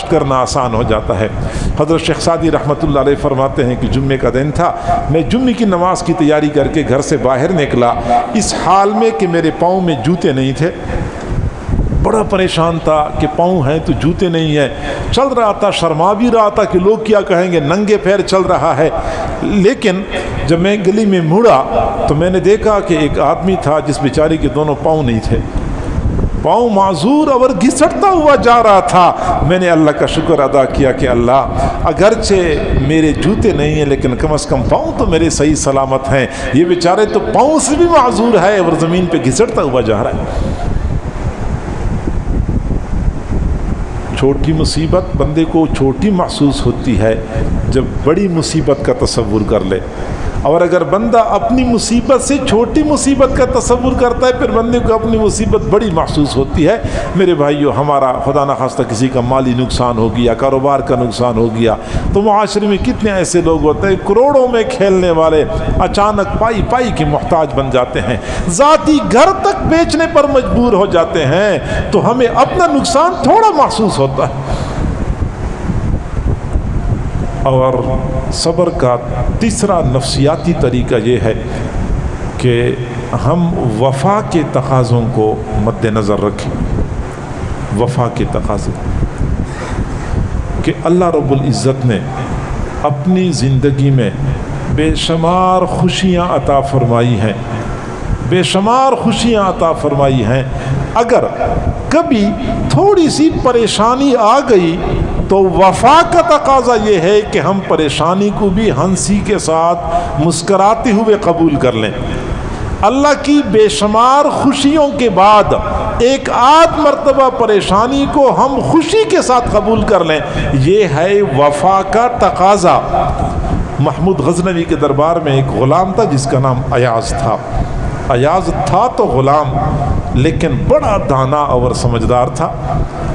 کرنا آسان ہو جاتا ہے۔ حضرت شیخ سعدی رحمۃ اللہ علیہ فرماتے ہیں کہ جمعے کا دن تھا، میں جمعے کی نماز کی تیاری کر کے گھر سے باہر نکلا اس حال میں کہ میرے پاؤں میں جوتے نہیں تھے۔ بڑا پریشان تھا کہ پاؤں ہیں تو جوتے نہیں ہیں، چل رہا تھا، شرما بھی رہا تھا کہ لوگ کیا کہیں گے، ننگے پیر چل رہا ہے۔ لیکن جب میں گلی میں مڑا تو میں نے دیکھا کہ ایک آدمی تھا جس بیچارے کے دونوں پاؤں نہیں تھے، پاؤں معذور اور گھسٹتا ہوا جا رہا تھا۔ میں نے اللہ کا شکر ادا کیا کہ اللہ اگرچہ میرے جوتے نہیں ہیں لیکن کم از کم پاؤں تو میرے صحیح سلامت ہیں، یہ بیچارے تو پاؤں سے بھی معذور ہے اور زمین پہ گھسٹتا ہوا جا رہا ہے۔ چھوٹی مصیبت بندے کو چھوٹی محسوس ہوتی ہے جب بڑی مصیبت کا تصور کر لے، اور اگر بندہ اپنی مصیبت سے چھوٹی مصیبت کا تصور کرتا ہے پھر بندے کو اپنی مصیبت بڑی محسوس ہوتی ہے۔ میرے بھائیو، ہمارا خدا نخواستہ کسی کا مالی نقصان ہو گیا، کاروبار کا نقصان ہو گیا تو معاشرے میں کتنے ایسے لوگ ہوتے ہیں کروڑوں میں کھیلنے والے اچانک پائی پائی کے محتاج بن جاتے ہیں، ذاتی گھر تک بیچنے پر مجبور ہو جاتے ہیں، تو ہمیں اپنا نقصان تھوڑا محسوس ہوتا ہے۔ اور صبر کا تیسرا نفسیاتی طریقہ یہ ہے کہ ہم وفا کے تقاضوں کو مد نظر رکھیں۔ وفا کے تقاضے کہ اللہ رب العزت نے اپنی زندگی میں بے شمار خوشیاں عطا فرمائی ہیں، بے شمار خوشیاں عطا فرمائی ہیں۔ اگر کبھی تھوڑی سی پریشانی آ گئی تو وفا کا تقاضا یہ ہے کہ ہم پریشانی کو بھی ہنسی کے ساتھ مسکراتے ہوئے قبول کر لیں۔ اللہ کی بے شمار خوشیوں کے بعد ایک آدھ مرتبہ پریشانی کو ہم خوشی کے ساتھ قبول کر لیں، یہ ہے وفا کا تقاضا۔ محمود غزنوی کے دربار میں ایک غلام تھا جس کا نام ایاز تھا۔ ایاز تھا تو غلام، لیکن بڑا دانا اور سمجھدار تھا،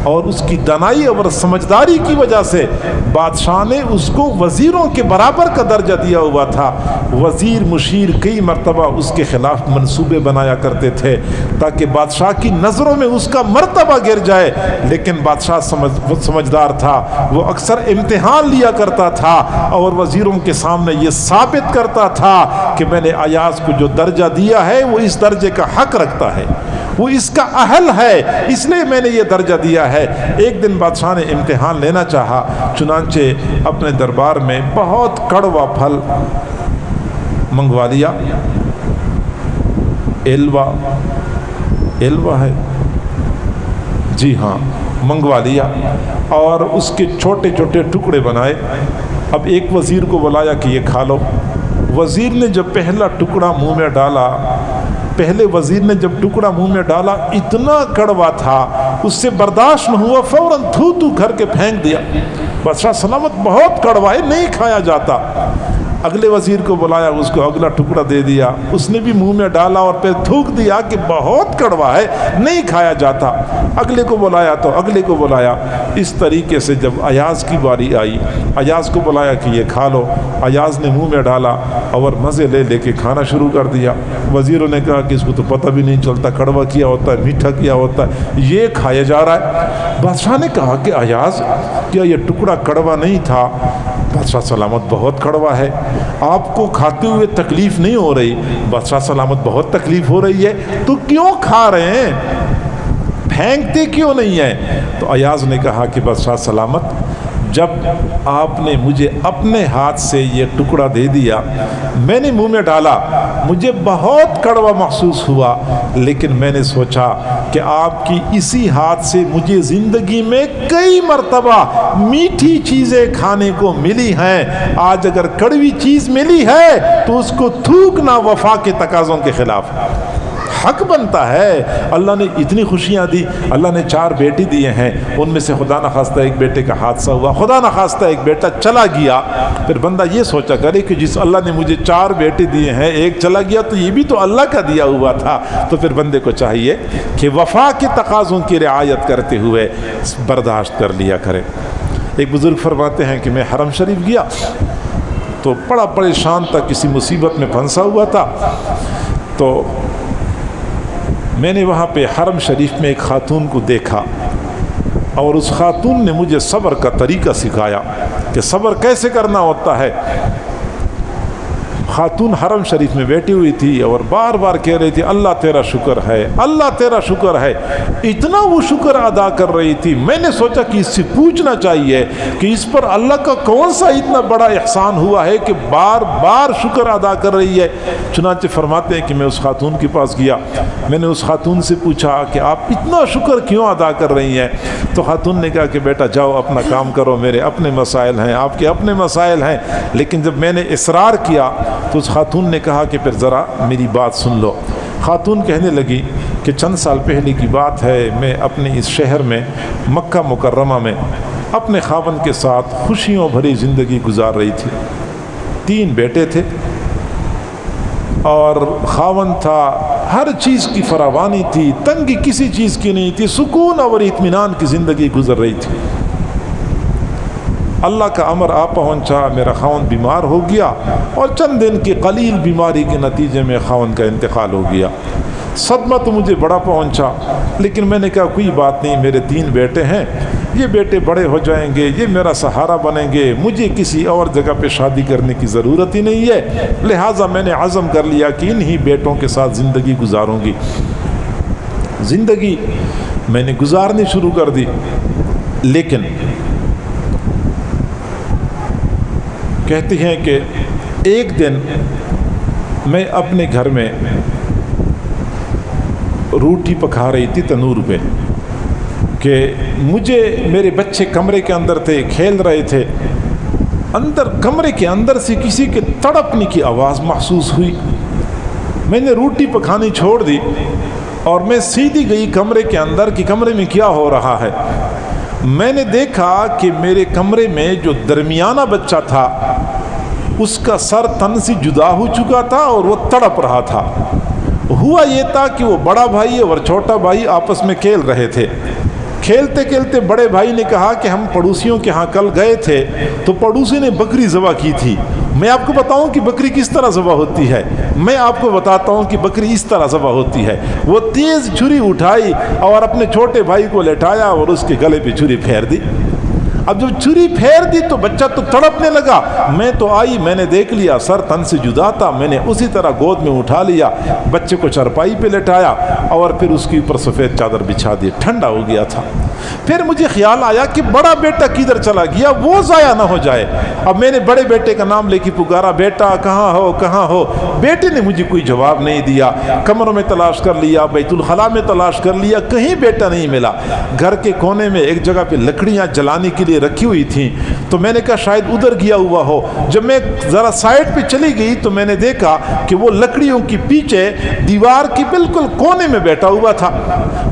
اور اس کی دانائی اور سمجھداری کی وجہ سے بادشاہ نے اس کو وزیروں کے برابر کا درجہ دیا ہوا تھا۔ وزیر مشیر کئی مرتبہ اس کے خلاف منصوبے بنایا کرتے تھے تاکہ بادشاہ کی نظروں میں اس کا مرتبہ گر جائے، لیکن بادشاہ سمجھدار تھا، وہ اکثر امتحان لیا کرتا تھا اور وزیروں کے سامنے یہ ثابت کرتا تھا کہ میں نے ایاز کو جو درجہ دیا ہے وہ اس درجے کا حق رکھتا ہے، وہ اس کا اہل ہے، اس لیے میں نے یہ درجہ دیا ہے۔ ایک دن بادشاہ نے امتحان لینا چاہا، چنانچہ اپنے دربار میں بہت کڑوا پھل منگوا لیا، ایلوا ہے، جی ہاں، منگوا لیا اور اس کے چھوٹے چھوٹے ٹکڑے بنائے۔ اب ایک وزیر کو بلایا کہ یہ کھا لو۔ وزیر نے جب پہلا ٹکڑا منہ میں ڈالا، وزیر نے جب ٹکڑا منہ میں ڈالا اتنا کڑوا تھا اس سے برداشت نہ ہوا، فوراً تھو کر کے پھینک دیا۔ بادشاہ سلامت بہت کڑوا ہے، نہیں کھایا جاتا۔ اگلے وزیر کو بلایا، اس کو اگلا ٹکڑا دے دیا، اس نے بھی منہ میں ڈالا اور پھر تھوک دیا کہ بہت کڑوا ہے، نہیں کھایا جاتا۔ اگلے کو بلایا تو اگلے کو بلایا۔ اس طریقے سے جب ایاز کی باری آئی، ایاز کو بلایا کہ یہ کھا لو۔ ایاز نے منہ میں ڈالا اور مزے لے کے کھانا شروع کر دیا۔ وزیروں نے کہا کہ اس کو تو پتہ بھی نہیں چلتا کڑوا کیا ہوتا ہے، میٹھا کیا ہوتا ہے، یہ کھایا جا رہا ہے۔ بادشاہ نے کہا کہ ایاز کیا یہ ٹکڑا کڑوا نہیں تھا؟ بادشاہ سلامت بہت کڑوا ہے، آپ کو کھاتے ہوئے تکلیف نہیں ہو رہی؟ بادشاہ سلامت بہت تکلیف ہو رہی ہے، تو کیوں کھا رہے ہیں، پھینکتے کیوں نہیں ہیں؟ تو ایاز نے کہا کہ بادشاہ سلامت جب آپ نے مجھے اپنے ہاتھ سے یہ ٹکڑا دے دیا، میں نے منہ میں ڈالا، مجھے بہت کڑوا محسوس ہوا، لیکن میں نے سوچا کہ آپ کی اسی ہاتھ سے مجھے زندگی میں کئی مرتبہ میٹھی چیزیں کھانے کو ملی ہیں، آج اگر کڑوی چیز ملی ہے تو اس کو تھوکنا وفا کے تقاضوں کے خلاف حق بنتا ہے۔ اللہ نے اتنی خوشیاں دی، اللہ نے 4 بیٹے دیے ہیں، ان میں سے خدا نخواستہ ایک بیٹے کا حادثہ ہوا، خدا نخواستہ ایک بیٹا چلا گیا، پھر بندہ یہ سوچا کرے کہ جس اللہ نے مجھے 4 بیٹے دیے ہیں ایک چلا گیا تو یہ بھی تو اللہ کا دیا ہوا تھا، تو پھر بندے کو چاہیے کہ وفا کے تقاضوں کی رعایت کرتے ہوئے برداشت کر لیا کرے۔ ایک بزرگ فرماتے ہیں کہ میں حرم شریف گیا تو بڑا پریشان تھا، کسی مصیبت میں پھنسا ہوا تھا، تو میں نے وہاں پہ حرم شریف میں ایک خاتون کو دیکھا، اور اس خاتون نے مجھے صبر کا طریقہ سکھایا کہ صبر کیسے کرنا ہوتا ہے۔ خاتون حرم شریف میں بیٹھی ہوئی تھی اور بار بار کہہ رہی تھی اللہ تیرا شکر ہے، اللہ تیرا شکر ہے۔ اتنا وہ شکر ادا کر رہی تھی، میں نے سوچا کہ اس سے پوچھنا چاہیے کہ اس پر اللہ کا کون سا اتنا بڑا احسان ہوا ہے کہ بار بار شکر ادا کر رہی ہے۔ چنانچہ فرماتے ہیں کہ میں اس خاتون کے پاس گیا، میں نے اس خاتون سے پوچھا کہ آپ اتنا شکر کیوں ادا کر رہی ہیں؟ تو خاتون نے کہا کہ بیٹا جاؤ اپنا کام کرو، میرے اپنے مسائل ہیں، آپ کے اپنے مسائل ہیں۔ لیکن جب میں نے اصرار کیا تو اس خاتون نے کہا کہ پھر ذرا میری بات سن لو۔ خاتون کہنے لگی کہ چند سال پہلے کی بات ہے، میں اپنے اس شہر میں مکہ مکرمہ میں اپنے خاوند کے ساتھ خوشیوں بھری زندگی گزار رہی تھی۔ 3 بیٹے تھے اور خاوند تھا، ہر چیز کی فراوانی تھی، تنگی کسی چیز کی نہیں تھی، سکون اور اطمینان کی زندگی گزر رہی تھی۔ اللہ کا امر آ پہنچا، میرا خاوند بیمار ہو گیا اور چند دن کی قلیل بیماری کے نتیجے میں خاوند کا انتقال ہو گیا۔ صدمہ تو مجھے بڑا پہنچا، لیکن میں نے کہا کوئی بات نہیں، میرے 3 بیٹے ہیں، یہ بیٹے بڑے ہو جائیں گے، یہ میرا سہارا بنیں گے، مجھے کسی اور جگہ پہ شادی کرنے کی ضرورت ہی نہیں ہے۔ لہٰذا میں نے عزم کر لیا کہ انہی بیٹوں کے ساتھ زندگی گزاروں گی۔ زندگی میں نے گزارنی شروع کر دی، لیکن کہتی ہیں کہ ایک دن میں اپنے گھر میں روٹی پکا رہی تھی تنور پہ کہ مجھے میرے بچے کمرے کے اندر تھے، کھیل رہے تھے، اندر کمرے کے اندر سے کسی کے تڑپنے کی آواز محسوس ہوئی۔ میں نے روٹی پکانی چھوڑ دی اور میں سیدھی گئی کمرے کے اندر کہ کمرے میں کیا ہو رہا ہے۔ میں نے دیکھا کہ میرے کمرے میں جو درمیانہ بچہ تھا اس کا سر تن سے جدا ہو چکا تھا اور وہ تڑپ رہا تھا۔ ہوا یہ تھا کہ وہ بڑا بھائی اور چھوٹا بھائی آپس میں کھیل رہے تھے۔ کھیلتے کھیلتے بڑے بھائی نے کہا کہ ہم پڑوسیوں کے ہاں کل گئے تھے تو پڑوسی نے بکری ذبح کی تھی۔ میں آپ کو بتاؤں کہ بکری کس طرح ذبح ہوتی ہے؟ میں آپ کو بتاتا ہوں کہ بکری اس طرح ذبح ہوتی ہے۔ وہ تیز چھری اٹھائی اور اپنے چھوٹے بھائی کو لٹایا اور اس کے گلے پہ چھری پھیر دی۔ اب جب چھری پھیر دی تو بچہ تو تڑپنے لگا۔ میں تو آئی، میں نے دیکھ لیا سر تن سے جدا تھا، میں نے اسی طرح گود میں اٹھا لیا، بچے کو چرپائی پہ لٹایا اور پھر اس کے اوپر سفید چادر بچھا دی۔ ٹھنڈا ہو گیا تھا۔ پھر مجھے خیال آیا کہ بڑا بیٹا کدھر چلا گیا، وہ ضائع نہ ہو جائے۔ اب میں نے بڑے بیٹے کا نام لے کے پکارا، بیٹا کہاں ہو کہاں ہو؟ بیٹے نے مجھے کوئی جواب نہیں دیا۔ کمروں میں تلاش کر لیا، بیت الخلاء میں تلاش کر لیا، کہیں بیٹا نہیں ملا۔ گھر کے کونے میں ایک جگہ پہ لکڑیاں جلانے کے لیے رکھی ہوئی تھیں تو میں نے کہا شاید ادھر گیا ہوا ہو۔ جب میں ذرا سائڈ پہ چلی گئی تو میں نے دیکھا کہ وہ لکڑیوں کے پیچھے دیوار کی بالکل کونے میں بیٹھا ہوا تھا۔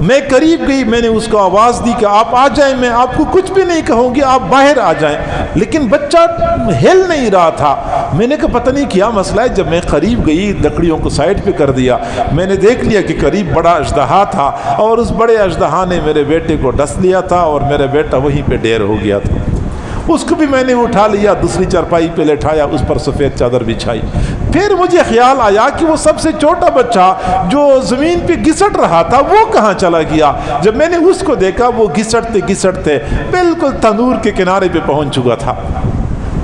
میں قریب گئی، میں نے اس کو آواز دی کہ آپ آ جائیں، میں آپ کو کچھ بھی نہیں کہوں گی، آپ باہر آ جائیں، لیکن بچہ ہل نہیں رہا تھا۔ میں نے کہا پتہ نہیں کیا مسئلہ ہے۔ جب میں قریب گئی، لکڑیوں کو سائڈ پہ کر دیا، میں نے دیکھ لیا کہ قریب بڑا اژدہا تھا اور اس بڑے اژدہا نے میرے بیٹے کو ڈس لیا تھا اور میرا بیٹا وہیں پہ ڈھیر ہو گیا تھا۔ اس کو بھی میں نے اٹھا لیا، دوسری چارپائی پہ لٹایا، اس پر سفید چادر بچھائی۔ پھر مجھے خیال آیا کہ وہ سب سے چھوٹا بچہ جو زمین پہ گھسٹ رہا تھا وہ کہاں چلا گیا۔ جب میں نے اس کو دیکھا وہ گھسٹتے گھسٹتے بالکل تنور کے کنارے پہ پہنچ چکا تھا۔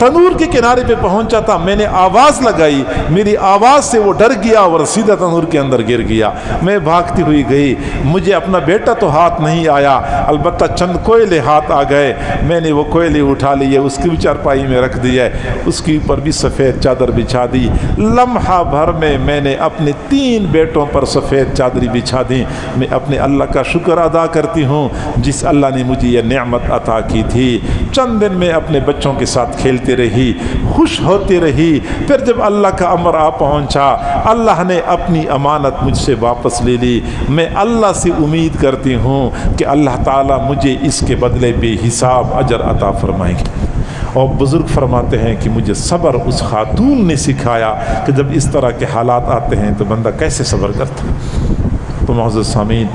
تنور کے کنارے پہ پہنچا تھا، میں نے آواز لگائی، میری آواز سے وہ ڈر گیا اور سیدھا تنور کے اندر گر گیا۔ میں بھاگتی ہوئی گئی، مجھے اپنا بیٹا تو ہاتھ نہیں آیا، البتہ چند کوئلے ہاتھ آ گئے۔ میں نے وہ کوئلے اٹھا لیے، اس کی بھی چارپائی میں رکھ دیے، اس کے اوپر بھی سفید چادر بچھا دی۔ لمحہ بھر میں میں نے اپنے 3 بیٹوں پر سفید چادری بچھا دی۔ میں اپنے اللہ کا شکر ادا کرتی ہوں جس اللہ نے مجھے یہ نعمت عطا کی تھی۔ چند دن میں اپنے بچوں کے ساتھ کھیلتی رہی، خوش ہوتی رہی۔ پھر جب اللہ کا امر آ پہنچا، اللہ نے اپنی امانت مجھ سے واپس لے لی۔ میں اللہ سے امید کرتی ہوں کہ اللہ تعالیٰ مجھے اس کے بدلے بے حساب اجر عطا فرمائیں گے۔ اور بزرگ فرماتے ہیں کہ مجھے صبر اس خاتون نے سکھایا کہ جب اس طرح کے حالات آتے ہیں تو بندہ کیسے صبر کرتا۔ تو معزز سامعین،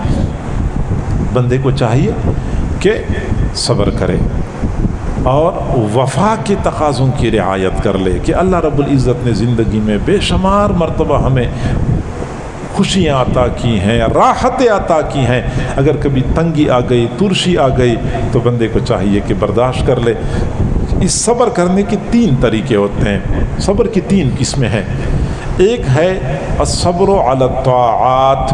بندے کو چاہیے کہ صبر کرے اور وفا کے تقاضوں کی رعایت کر لے کہ اللہ رب العزت نے زندگی میں بے شمار مرتبہ ہمیں خوشیاں عطا کی ہیں، راحتیں عطا کی ہیں۔ اگر کبھی تنگی آ گئی، ترشی آ گئی تو بندے کو چاہیے کہ برداشت کر لے۔ اس صبر کرنے کے 3 طریقے ہوتے ہیں، صبر کی 3 قسمیں ہیں۔ ایک ہے الصبر علی الطاعات،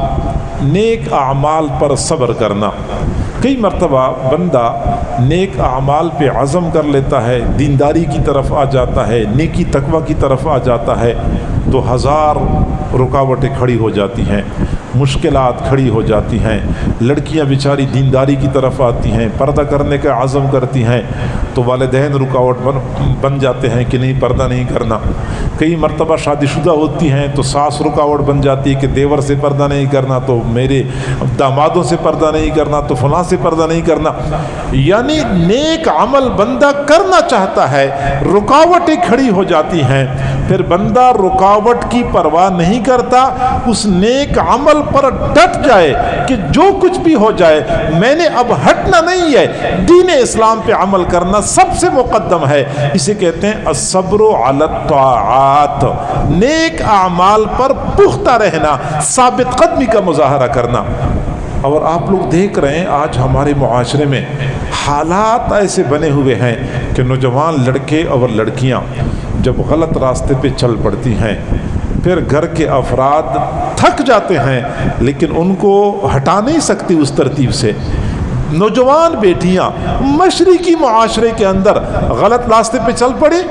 نیک اعمال پر صبر کرنا۔ کئی مرتبہ بندہ نیک اعمال پہ عزم کر لیتا ہے، دینداری کی طرف آ جاتا ہے، نیکی تقوی کی طرف آ جاتا ہے، تو 1000 رکاوٹیں کھڑی ہو جاتی ہیں، مشکلات کھڑی ہو جاتی ہیں۔ لڑکیاں بیچاری دینداری کی طرف آتی ہیں، پردہ کرنے کا عزم کرتی ہیں، تو والدین رکاوٹ بن جاتے ہیں کہ نہیں پردہ نہیں کرنا۔ کئی مرتبہ شادی شدہ ہوتی ہیں تو ساس رکاوٹ بن جاتی ہے کہ دیور سے پردہ نہیں کرنا، تو میرے دامادوں سے پردہ نہیں کرنا، تو فلاں سے پردہ نہیں کرنا۔ یعنی نیک عمل بندہ کرنا چاہتا ہے، رکاوٹیں کھڑی ہو جاتی ہیں، پھر بندہ رکاوٹ کی پرواہ نہیں کرتا، اس نیک عمل پر ڈٹ جائے کہ جو کچھ بھی ہو جائے میں نے اب ہٹنا نہیں ہے، دین اسلام پہ عمل کرنا سب سے مقدم ہے۔ اسے کہتے ہیں الصبر علی الطاعات، نیک اعمال پر پختہ رہنا، ثابت قدمی کا مظاہرہ کرنا۔ اور آپ لوگ دیکھ رہے ہیں آج ہمارے معاشرے میں حالات ایسے بنے ہوئے ہیں کہ نوجوان لڑکے اور لڑکیاں جب غلط راستے پہ چل پڑتی ہیں، پھر گھر کے افراد تھک جاتے ہیں لیکن ان کو ہٹا نہیں سکتی اس ترتیب سے۔ نوجوان بیٹیاں مشرقی معاشرے کے اندر غلط راستے پہ چل پڑے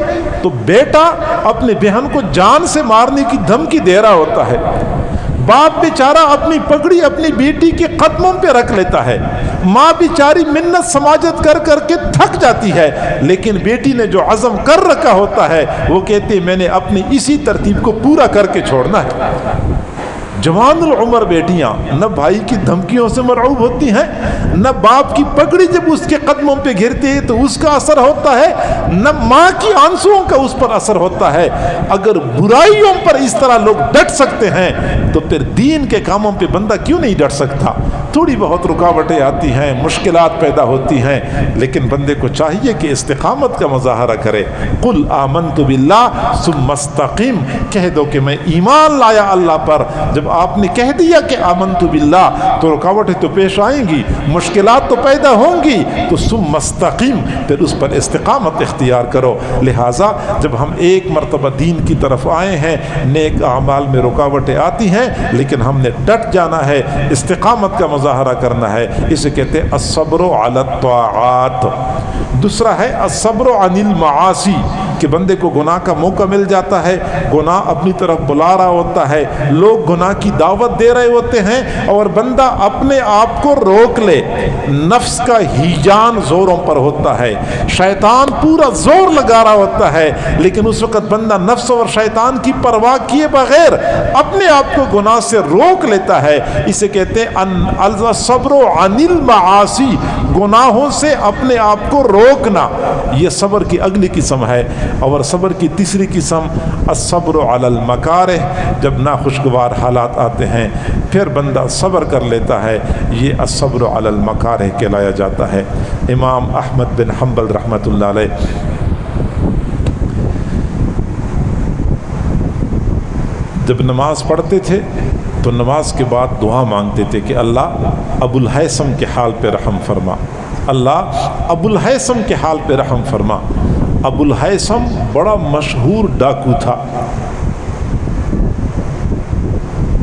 تو بیٹا اپنے بہن کو جان سے مارنے کی دھمکی دے رہا ہوتا ہے، باپ بیچارہ اپنی پگڑی اپنی بیٹی کے قدموں پہ رکھ لیتا ہے، ماں بیچاری منت سماجت کر کر کے تھک جاتی ہے، لیکن بیٹی نے جو عزم کر رکھا ہوتا ہے وہ کہتے میں نے اپنی اسی ترتیب کو پورا کر کے چھوڑنا ہے۔ جوان العمر بیٹیاں نہ بھائی کی دھمکیوں سے مرعوب ہوتی ہیں، نہ باپ کی پگڑی جب اس کے قدموں پہ گرتی ہے تو اس کا اثر ہوتا ہے، نہ ماں کی آنسوؤں کا اس پر اثر ہوتا ہے۔ اگر برائیوں پر اس طرح لوگ ڈٹ سکتے ہیں تو پھر دین کے کاموں پہ بندہ کیوں نہیں ڈٹ سکتا؟ تھوڑی بہت رکاوٹیں آتی ہیں، مشکلات پیدا ہوتی ہیں، لیکن بندے کو چاہیے کہ استقامت کا مظاہرہ کرے۔ قل آمنت باللہ ثم استقم، کہہ دو کہ میں ایمان لایا اللہ پر۔ جب آپ نے کہہ دیا کہ آمنت باللہ تو رکاوٹیں تو پیش آئیں گی، مشکلات تو پیدا ہوں گی، تو ثم استقم، پھر اس پر استقامت اختیار کرو۔ لہٰذا جب ہم ایک مرتبہ دین کی طرف آئے ہیں، نیک اعمال میں رکاوٹیں آتی ہیں لیکن ہم نے ڈٹ جانا ہے، استقامت کا مظاہرہ کرنا ہے۔ اسے کہتے ہیں الصبر علی الطاعات۔ دوسرا ہے الصبر عن المعاصی، کہ بندے کو گناہ کا موقع مل جاتا ہے، گناہ اپنی طرف بلا رہا ہوتا ہے، لوگ گناہ کی دعوت دے رہے ہوتے ہیں اور بندہ اپنے آپ کو روک لے، نفس کا ہیجان زوروں پر ہوتا ہے، شیطان پورا زور لگا رہا ہوتا ہے، لیکن اس وقت بندہ نفس اور شیطان کی پرواہ کیے بغیر اپنے آپ کو گناہ سے روک لیتا ہے۔ اسے کہتے ہیں الصبر عن المعاصی، گناہوں سے اپنے آپ کو روکنا، یہ صبر کی اگلی قسم ہے۔ اور صبر کی تیسری قسم الصبر علی المکارہ، جب ناخوشگوار حالات آتے ہیں پھر بندہ صبر کر لیتا ہے، یہ الصبر علی المکارہ کہلایا جاتا ہے۔ امام احمد بن حنبل رحمۃ اللہ علیہ جب نماز پڑھتے تھے تو نماز کے بعد دعا مانگتے تھے کہ اللہ ابو الہیثم کے حال پہ رحم فرما، اللہ ابو الہیثم کے حال پہ رحم فرما۔ ابو الہیثم بڑا مشہور ڈاکو تھا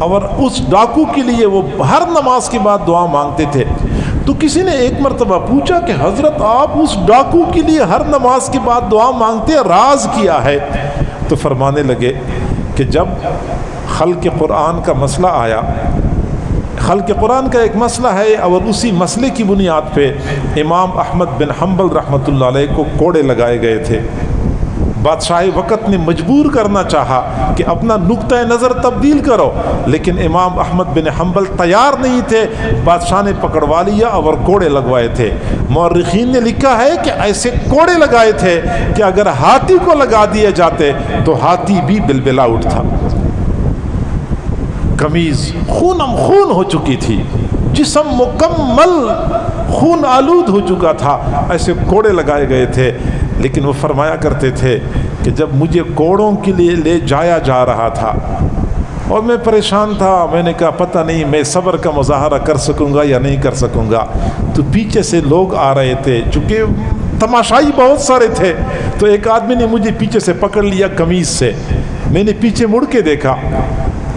اور اس ڈاکو کے لیے وہ ہر نماز کے بعد دعا مانگتے تھے۔ تو کسی نے ایک مرتبہ پوچھا کہ حضرت آپ اس ڈاکو کے لیے ہر نماز کے بعد دعا مانگتے ہیں، راز کیا ہے؟ تو فرمانے لگے کہ جب خلق قرآن کا مسئلہ آیا، خلق قرآن کا ایک مسئلہ ہے اور اسی مسئلے کی بنیاد پہ امام احمد بن حنبل رحمۃ اللہ علیہ کو کوڑے لگائے گئے تھے۔ بادشاہ وقت نے مجبور کرنا چاہا کہ اپنا نقطہ نظر تبدیل کرو، لیکن امام احمد بن حنبل تیار نہیں تھے، بادشاہ نے پکڑوا لیا اور کوڑے لگوائے تھے۔ مورخین نے لکھا ہے کہ ایسے کوڑے لگائے تھے کہ اگر ہاتھی کو لگا دیے جاتے تو ہاتھی بھی بلبلا اٹھتا۔ قمیض خونم خون ہو چکی تھی، جسم مکمل خون آلود ہو چکا تھا، ایسے کوڑے لگائے گئے تھے۔ لیکن وہ فرمایا کرتے تھے کہ جب مجھے کوڑوں کے لیے لے جایا جا رہا تھا اور میں پریشان تھا. میں نے کہا پتہ نہیں میں صبر کا مظاہرہ کر سکوں گا یا نہیں کر سکوں گا. تو پیچھے سے لوگ آ رہے تھے, چونکہ تماشائی بہت سارے تھے, تو ایک آدمی نے مجھے پیچھے سے پکڑ لیا قمیض سے. میں نے پیچھے مڑ کے دیکھا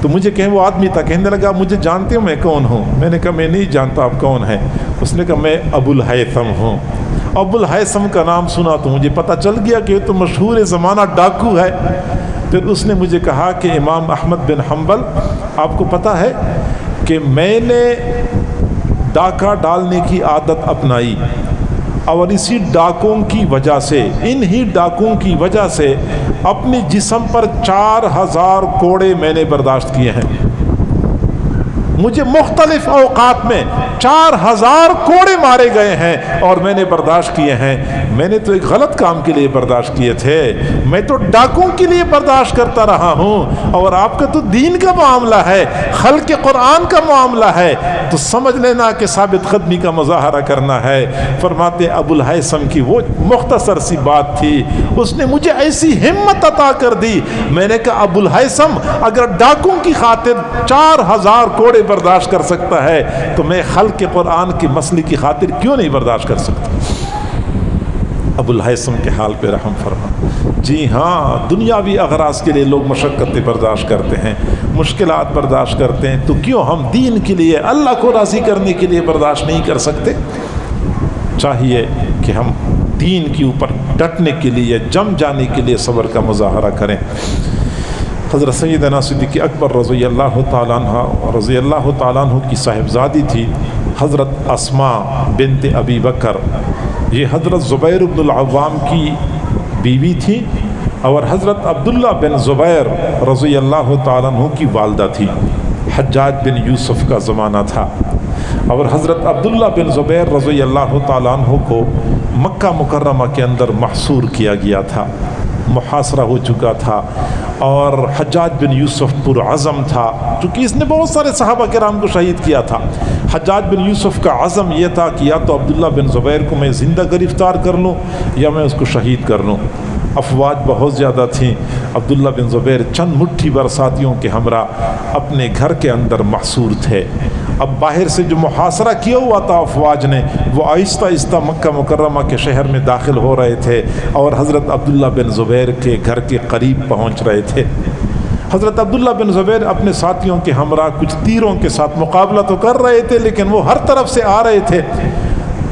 تو مجھے کہیں وہ آدمی تھا, کہنے لگا مجھے جانتے ہو میں کون ہوں؟ میں نے کہا میں نہیں جانتا آپ کون ہیں. اس نے کہا میں ابو الہیثم ہوں. ابو الہیثم کا نام سنا تو مجھے پتہ چل گیا کہ یہ تو مشہور زمانہ ڈاکو ہے. پھر اس نے مجھے کہا کہ امام احمد بن حنبل, آپ کو پتہ ہے کہ میں نے ڈاکہ ڈالنے کی عادت اپنائی, اور اسی ڈاکوں کی وجہ سے, انہی ڈاکوں کی وجہ سے اپنے جسم پر 4000 کوڑے میں نے برداشت کیے ہیں. مجھے مختلف اوقات میں 4000 کوڑے مارے گئے ہیں اور میں نے برداشت کیے ہیں. میں نے تو ایک غلط کام کے لیے برداشت کیے تھے, میں تو ڈاکوں کے لیے برداشت کرتا رہا ہوں, اور آپ کا تو دین کا معاملہ ہے, خلق قرآن کا معاملہ ہے, تو سمجھ لینا کہ ثابت قدمی کا مظاہرہ کرنا ہے. فرماتے ابو الہیثم کی وہ مختصر سی بات تھی, اس نے مجھے ایسی ہمت عطا کر دی. میں نے کہا ابو الہیثم اگر ڈاکوں کی خاطر 4000 کوڑے برداشت کر سکتا ہے تو میں خلق قرآن کے مسئلے کی خاطر کیوں نہیں برداشت کر سکتا؟ ابو الہیثم کے حال پہ رحم فرما. جی ہاں, دنیاوی اغراض کے لیے لوگ مشقتیں برداشت کرتے ہیں, مشکلات برداشت کرتے ہیں, تو کیوں ہم دین کے لیے, اللہ کو راضی کرنے کے لیے برداشت نہیں کر سکتے؟ چاہیے کہ ہم دین کے اوپر ڈٹنے کے لیے, جم جانے کے لیے صبر کا مظاہرہ کریں. حضرت سیدنا صدیق اکبر رضی اللہ تعالیٰ عنہ کی صاحبزادی تھی حضرت اسماء بنت ابی بکر. یہ حضرت زبیر بن العوام کی بیوی تھی, اور حضرت عبداللہ بن زبیر رضی اللہ تعالیٰ عنہ کی والدہ تھی. حجاج بن یوسف کا زمانہ تھا, اور حضرت عبداللہ بن زبیر رضی اللہ تعالیٰ عنہ کو مکہ مکرمہ کے اندر محصور کیا گیا تھا, محاصرہ ہو چکا تھا. اور حجاج بن یوسف پرعزم تھا, چونکہ اس نے بہت سارے صحابہ کرام کو شہید کیا تھا. حجاج بن یوسف کا عزم یہ تھا کہ یا تو عبداللہ بن زبیر کو میں زندہ گرفتار کر لوں یا میں اس کو شہید کر لوں. افواج بہت زیادہ تھیں. عبداللہ بن زبیر چند مٹھی بھر ساتھیوں کے ہمراہ اپنے گھر کے اندر محصور تھے. اب باہر سے جو محاصرہ کیا ہوا تھا افواج نے, وہ آہستہ آہستہ مکہ مکرمہ کے شہر میں داخل ہو رہے تھے, اور حضرت عبداللہ بن زبیر کے گھر کے قریب پہنچ رہے تھے. حضرت عبداللہ بن زبیر اپنے ساتھیوں کے ہمراہ کچھ تیروں کے ساتھ مقابلہ تو کر رہے تھے, لیکن وہ ہر طرف سے آ رہے تھے.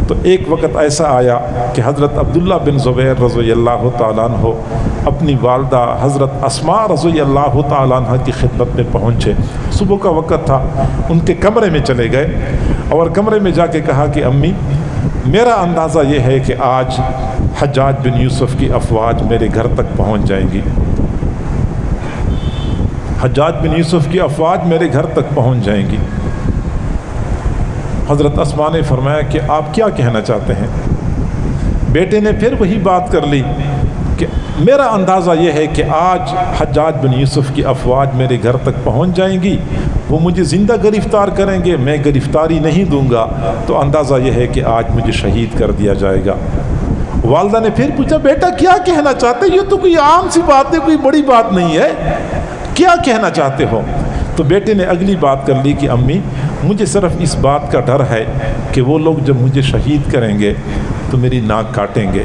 تو ایک وقت ایسا آیا کہ حضرت عبداللہ بن زبیر رضی اللہ تعالیٰ عنہ اپنی والدہ حضرت اسماء رضی اللہ تعالیٰ عنہ کی خدمت میں پہنچے. صبح کا وقت تھا, ان کے کمرے میں چلے گئے, اور کمرے میں جا کے کہا کہ امی, میرا اندازہ یہ ہے کہ آج حجاج بن یوسف کی افواج میرے گھر تک پہنچ جائیں گی. حجاج بن یوسف کی افواج میرے گھر تک پہنچ جائیں گی. حضرت اسماء نے فرمایا کہ آپ کیا کہنا چاہتے ہیں؟ بیٹے نے پھر وہی بات کر لی کہ میرا اندازہ یہ ہے کہ آج حجاج بن یوسف کی افواج میرے گھر تک پہنچ جائیں گی, وہ مجھے زندہ گرفتار کریں گے, میں گرفتاری نہیں دوں گا, تو اندازہ یہ ہے کہ آج مجھے شہید کر دیا جائے گا. والدہ نے پھر پوچھا بیٹا کیا کہنا چاہتے؟ یہ تو کوئی عام سی بات ہے, کوئی بڑی بات نہیں ہے, کیا کہنا چاہتے ہو؟ تو بیٹے نے اگلی بات کر لی کہ امی, مجھے صرف اس بات کا ڈر ہے کہ وہ لوگ جب مجھے شہید کریں گے تو میری ناک کاٹیں گے,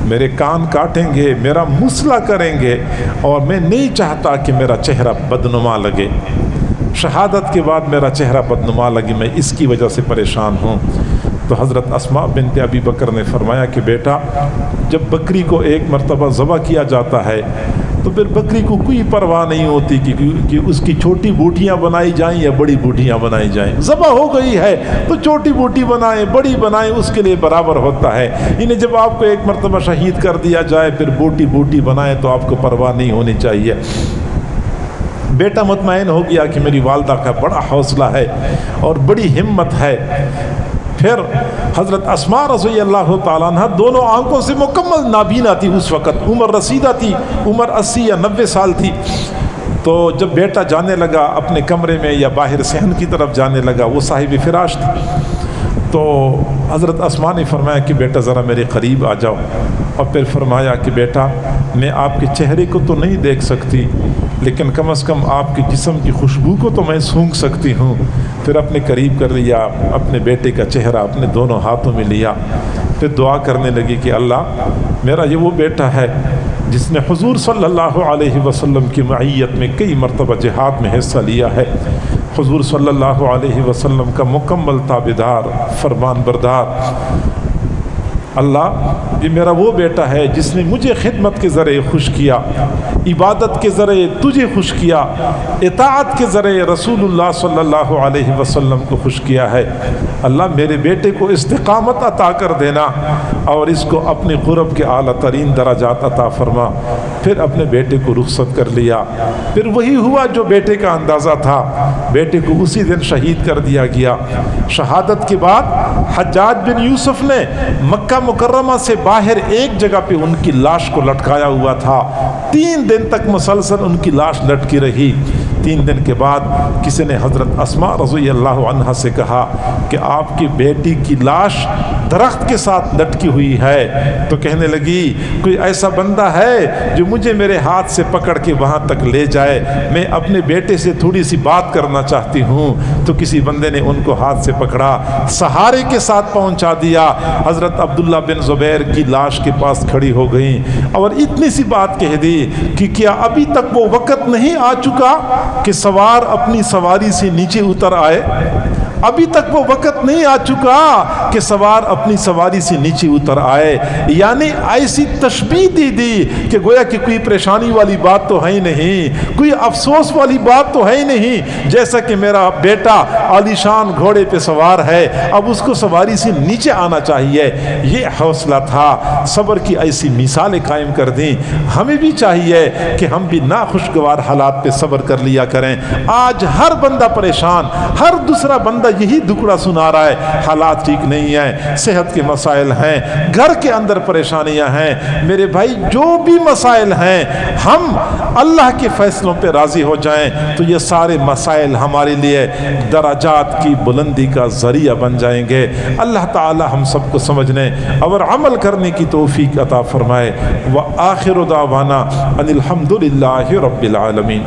میرے کان کاٹیں گے, میرا مسئلہ کریں گے, اور میں نہیں چاہتا کہ میرا چہرہ بدنما لگے. شہادت کے بعد میرا چہرہ بدنما لگے, میں اس کی وجہ سے پریشان ہوں. تو حضرت اسماء بنت ابی بکر نے فرمایا کہ بیٹا, جب بکری کو ایک مرتبہ ذبح کیا جاتا ہے تو پھر بکری کو کوئی پرواہ نہیں ہوتی کہ اس کی چھوٹی بوٹیاں بنائی جائیں یا بڑی بوٹیاں بنائی جائیں. ذبح ہو گئی ہے تو چھوٹی بوٹی بنائیں بڑی بنائیں, اس کے لیے برابر ہوتا ہے. انہیں جب آپ کو ایک مرتبہ شہید کر دیا جائے پھر بوٹی بنائیں تو آپ کو پرواہ نہیں ہونی چاہیے. بیٹا مطمئن ہو گیا کہ میری والدہ کا بڑا حوصلہ ہے اور بڑی ہمت ہے. پھر حضرت اسماء رضی اللہ تعالیٰ عنہ دونوں آنکھوں سے مکمل نابینا تھی. اس وقت عمر رسیدہ تھی, عمر 80 یا 90 سال تھی. تو جب بیٹا جانے لگا اپنے کمرے میں یا باہر صحن کی طرف جانے لگا, وہ صاحب فراش تھی, تو حضرت اسما نے فرمایا کہ بیٹا ذرا میرے قریب آ جاؤ، اور پھر فرمایا کہ بیٹا میں آپ کے چہرے کو تو نہیں دیکھ سکتی، لیکن کم از کم آپ کے جسم کی خوشبو کو تو میں سونگھ سکتی ہوں۔ پھر اپنے قریب کر لیا، اپنے بیٹے کا چہرہ اپنے دونوں ہاتھوں میں لیا، پھر دعا کرنے لگی کہ اللہ میرا یہ وہ بیٹا ہے جس نے حضور صلی اللہ علیہ وسلم کی معیت میں کئی مرتبہ جہاد میں حصہ لیا ہے، حضور صلی اللہ علیہ وسلم کا مکمل تابعدار، فرمان بردار۔ اللہ یہ میرا وہ بیٹا ہے جس نے مجھے خدمت کے ذریعے خوش کیا، عبادت کے ذریعے تجھے خوش کیا، اطاعت کے ذریعے رسول اللہ صلی اللہ علیہ وسلم کو خوش کیا ہے۔ اللہ میرے بیٹے کو استقامت عطا کر دینا اور اس کو اپنے قرب کے اعلیٰ ترین درجات عطا فرما۔ پھر اپنے بیٹے کو رخصت کر لیا۔ پھر وہی ہوا جو بیٹے کا اندازہ تھا، بیٹے کو اسی دن شہید کر دیا گیا۔ شہادت کے بعد حجاج بن یوسف نے مکہ مکرمہ سے باہر ایک جگہ پہ ان کی لاش کو لٹکایا ہوا تھا، 3 دن تک مسلسل ان کی لاش لٹکی رہی۔ 3 دن کے بعد کسی نے حضرت اسما رضی اللہ عنہا سے کہا کہ آپ کی بیٹی کی لاش درخت کے ساتھ لٹکی ہوئی ہے، تو کہنے لگی کوئی ایسا بندہ ہے جو مجھے میرے ہاتھ سے پکڑ کے وہاں تک لے جائے، میں اپنے بیٹے سے تھوڑی سی بات کرنا چاہتی ہوں۔ تو کسی بندے نے ان کو ہاتھ سے پکڑا، سہارے کے ساتھ پہنچا دیا۔ حضرت عبداللہ بن زبیر کی لاش کے پاس کھڑی ہو گئیں اور اتنی سی بات کہہ دی کہ کیا ابھی تک وہ وقت نہیں آ چکا کہ سوار اپنی سواری سے نیچے اتر آئے؟ ابھی تک وہ وقت نہیں آ چکا کہ سوار اپنی سواری سے نیچے اتر آئے۔ یعنی ایسی تشبیہ دی کہ گویا کہ کوئی پریشانی والی بات تو ہے ہی نہیں، کوئی افسوس والی بات تو ہے ہی نہیں، جیسا کہ میرا بیٹا عالیشان گھوڑے پہ سوار ہے، اب اس کو سواری سے نیچے آنا چاہیے۔ یہ حوصلہ تھا، صبر کی ایسی مثالیں قائم کر دیں۔ ہمیں بھی چاہیے کہ ہم بھی ناخوشگوار حالات پہ صبر کر لیا کریں۔ آج ہر بندہ پریشان، ہر دوسرا بندہ یہی دکڑا سنا رہا ہے، حالات ٹھیک نہیں ہیں، صحت کے مسائل ہیں، گھر کے اندر پریشانیاں ہیں۔ میرے بھائی جو بھی مسائل ہیں، ہم اللہ کے فیصلوں پہ راضی ہو جائیں تو یہ سارے مسائل ہمارے لیے درجات کی بلندی کا ذریعہ بن جائیں گے۔ اللہ تعالی ہم سب کو سمجھنے اور عمل کرنے کی توفیق عطا فرمائے۔ وآخر دعوانا ان الحمد للہ رب العالمین۔